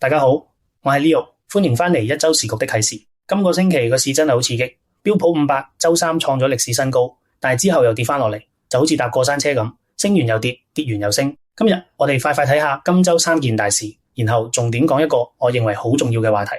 大家好，我係 Leo，歡迎返嚟一周時局的啟示。今個星期個市真係好刺激，標普500周三創咗歷史新高，但係之後又跌返落嚟，就好似搭過山車咁，升完又跌，跌完又升。今日我哋快快睇下今周3件大事，然後重點講一個我認為好重要嘅話題。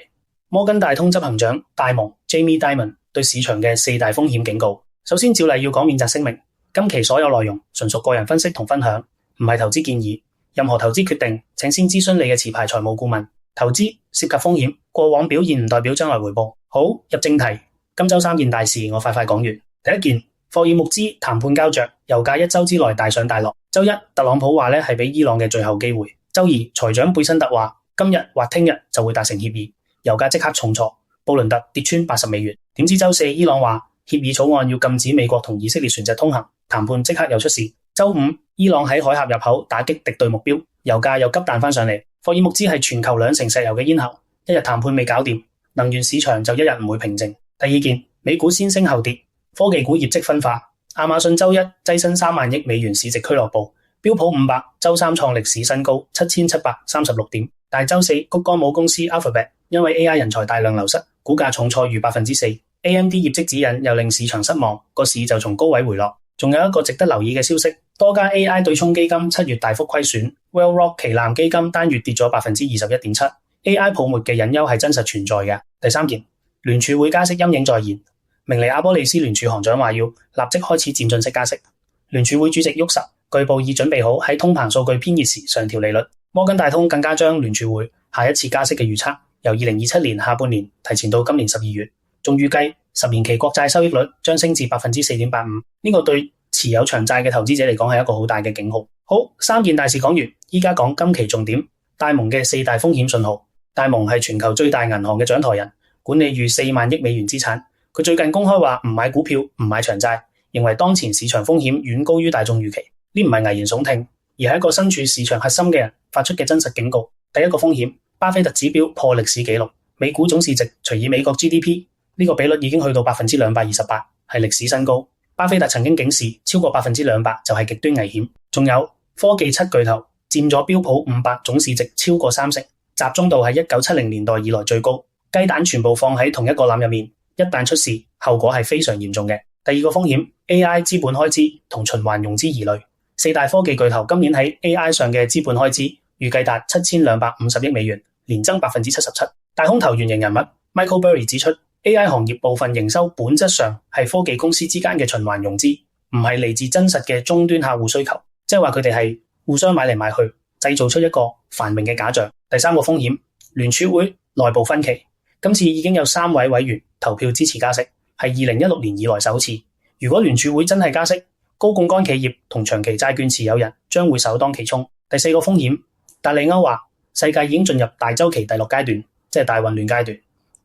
摩根大通執行長戴蒙 Jamie Dimon 對市場嘅4大風險警告。首先照例要講免責聲明，今期所有內容純屬個人分析同分享，唔係投資建議。任何投資決定請先諮詢你嘅持牌財務顧問。投資涉及風險，過往表現唔代表將來回報。好，入正題，今周3件大事我快快講完。第一件，霍爾木茲談判膠着，油價1周之內大上大落。周一特朗普話係俾伊朗嘅最後機會。周二財長貝辛特話今日或聽日就會達成協議，油價即刻重挫，布倫特跌穿80美元。點知周四伊朗話協議草案要禁止美國同以色列船隻通行，談判即刻又出事。周五伊朗喺海峽入口打擊敵對目標，油價又急彈返上嚟。霍爾木茲係全球2成石油嘅咽喉，一日談判未搞掂，能源市場就一日唔會平靜。第二件，美股先升後跌，科技股業績分化。亞馬遜周一躋身3萬億美元市值俱樂部，標普500周三創歷史新高7736點，但係周四谷歌母公司 Alphabet 因為 AI 人才大量流失，股價重挫逾 4%。AMD 業績指引又令市場失望，個市就從高位回落。仲有一個值得留意嘅消息，多家 AI 對沖基金7月大幅虧損， Wellrock 旗艦基金單月跌咗 21.7%。 AI 泡沫嘅隱憂係真實存在嘅。第三件，聯儲會加息陰影再現，明尼阿波利斯聯儲行長話要立即開始漸進式加息。聯儲會主席沃什據報已準備好喺通膨數據偏熱時上調利率。摩根大通更加將聯儲會下一次加息嘅預測由2027年下半年提前到今年12月，仲預計10年期國債收益率將升至 4.85%， 呢個對持有長債嘅投資者嚟講係一個好大嘅警號。好，3件大事講完，依家講今期重點，戴蒙嘅4大風險信號。戴蒙係全球最大銀行嘅掌舵人，管理逾4萬億美元資產。佢最近公開話唔買股票，唔買長債，認為當前市場風險遠高於大眾預期。呢唔係危言聳聽，而係一個身處市場核心嘅人發出嘅真實警告。第一個風險，巴菲特指標破歷史紀錄，美股總市值除以美國 GDP， 呢個比率已經去到 228%， 係歷史新高。巴菲特曾經警示，超過 200% 就係極端危險。仲有科技7巨頭佔咗標普500總市值超過3成，集中度係1970年代以來最高。雞蛋全部放喺同一個籃入面，一旦出事，後果係非常嚴重嘅。第二個風險， AI 資本開支同循環融資疑慮。4大科技巨頭今年喺 AI 上嘅資本開支預計達7250億美元，年增 77%。大空頭原型人物 Michael Burry 指出， AI 行業部分營收本質上係科技公司之間嘅循環融資，唔係嚟自真實嘅終端客戶需求，即係話佢哋係互相買嚟買去，製造出一個繁榮嘅假象。第三個風險，聯儲會內部分歧。今次已經有3位委員投票支持加息，係2016年以來首次。如果聯儲會真係加息，高槓桿企業同長期債券持有人將會首當其衝。第四個風險，達利歐話世界已經進入大周期第6階段，即係大混亂階段。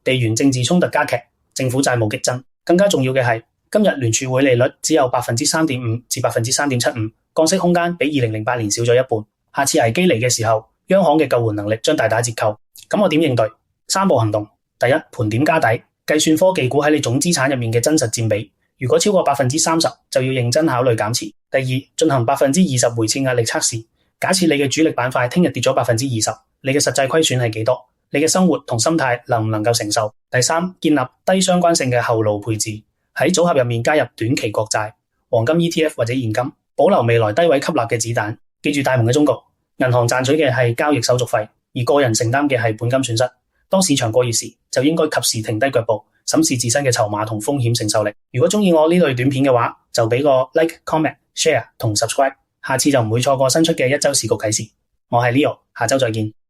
地緣政治衝突加劇，政府債務激增。更加重要嘅係，今日聯儲會利率只有 3.5% 至 3.75%， 降息空間比2008年少咗一半。下次危機嚟嘅時候，央行嘅救援能力將大打折扣。咁我點應對？3步行動。第一，盤點家底，計算科技股喺你總資產入面嘅真實佔比，如果超過 30%， 就要認真考慮減持。第二，進行 20% 回撤壓力測試，假設你嘅主力板塊聽日跌咗 20%， 你嘅實際虧損係幾多？你嘅生活同心態能唔能夠承受？第三，建立低相關性嘅後路配置，喺組合入面加入短期國債、黃金 ETF 或者現金，保留未來低位吸納嘅子彈。記住戴蒙嘅忠告，銀行賺取嘅係交易手續費，而個人承擔嘅係本金損失。當市場過熱時，就應該及時停低腳步，審視自身嘅籌碼同風險承受力。如果中意我呢類短片嘅話，就俾個 like、comment、share 同 subscribe， 下次就唔會錯過新出嘅一周時局啟示。我係 Leo，下周再見。